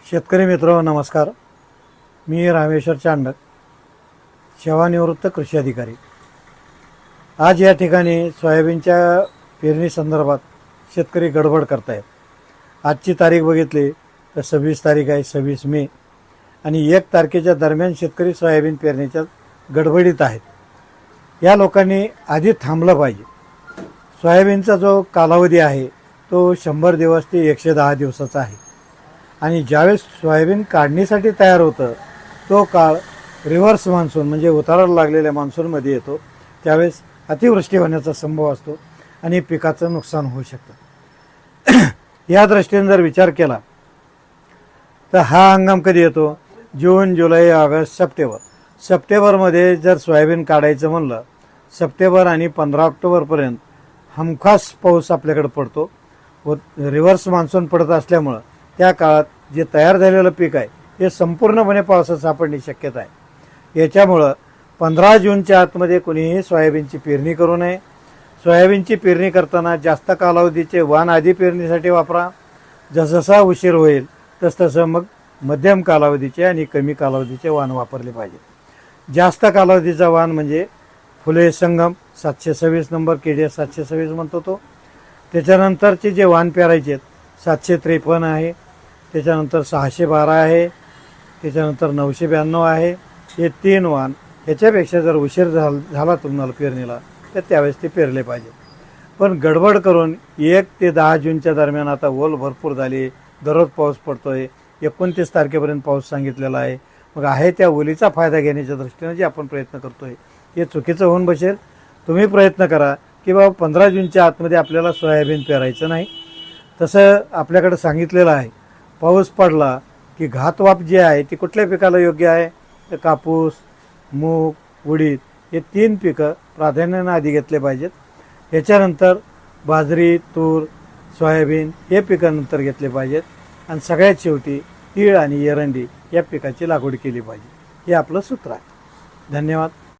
शेतकरी मित्र नमस्कार. मी रामेश्वर चांडक, सेवानिवृत्त कृषी अधिकारी. आज या ठिकाणी सोयाबीनच्या पेरणी संदर्भात शेतकरी गडबड करतायत. आजची तारीख बघितली तर 26 तारीख आहे, 26 मे, आणि 1 तारखेच्या दरम्यान शेतकरी सोयाबीन पेरणीच्या गडबडीत आहेत. या लोकांनी आधी थांबलं पाहिजे. सोयाबीनचा जो कालावधी आहे तो 100 दिवस ते 110 दिवसाचा आहे, आणि ज्यावेळेस सोयाबीन काढणीसाठी तयार होतं तो काळ रिव्हर्स मान्सून म्हणजे उताराला लागलेल्या मान्सूनमध्ये येतो. त्यावेळेस अतिवृष्टी होण्याचा संभव असतो आणि पिकाचं नुकसान होऊ शकतं. या दृष्टीने जर विचार केला तर हा हंगाम कधी येतो? जून, जुलै, ऑगस्ट, सप्टेंबरमध्ये जर सोयाबीन काढायचं म्हणलं, सप्टेंबर आणि 15 ऑक्टोबरपर्यंत हमखास पाऊस आपल्याकडे पडतो व रिव्हर्स मान्सून पडत असल्यामुळं त्या काळात जे तयार झालेलं पीक आहे हे संपूर्णपणे पावसात सापडण्याची शक्यता आहे. याच्यामुळं 15 जूनच्या आतमध्ये कोणीही सोयाबीनची पेरणी करू नये. सोयाबीनची पेरणी करताना जास्त कालावधीचे वाण आधी पेरणीसाठी वापरा. जसजसा उशीर होईल तसतसं मग मध्यम कालावधीचे आणि कमी कालावधीचे वाण वापरले पाहिजे. जास्त कालावधीचा वाण म्हणजे फुले संगम 726 नंबर KDS 726 म्हणतो तो. त्याच्यानंतरचे जे वाण पेरायचे आहेत 753 आहे, त्याच्यानंतर 612 आहे, त्याच्यानंतर 992 आहे. हे 3 वाण. ह्याच्यापेक्षा जर उशीर झाला तुम्हाला पेरणीला तर त्यावेळेस ते पेरले पाहिजे. पण गडबड करून 1 ते 10 जूनच्या दरम्यान आता ओल भरपूर झाली, दररोज पाऊस पडतोय, 29 तारखेपर्यंत पाऊस सांगितलेला आहे. मग आहे त्या ओलीचा फायदा घेण्याच्या दृष्टीने जे आपण प्रयत्न करतोय हे चुकीचं होऊन बसेल. तुम्ही प्रयत्न करा की बाबा 15 जूनच्या आतमध्ये आपल्याला सोयाबीन पेरायचं नाही. तसं आपल्याकडे सांगितलेलं आहे. पाऊस पडला की घातवाप जे आहे ती कुठल्या पिकाला योग्य आहे? तर कापूस, मूग, उडीद हे 3 पिकं प्राधान्याने आधी घेतले पाहिजेत. याच्यानंतर बाजरी, तूर, सोयाबीन हे पिकं नंतर घेतले पाहिजेत, आणि सगळ्यात शेवटी तीळ आणि एरंडी या पिकाची लागवड केली पाहिजे. हे आपलं सूत्र आहे. धन्यवाद.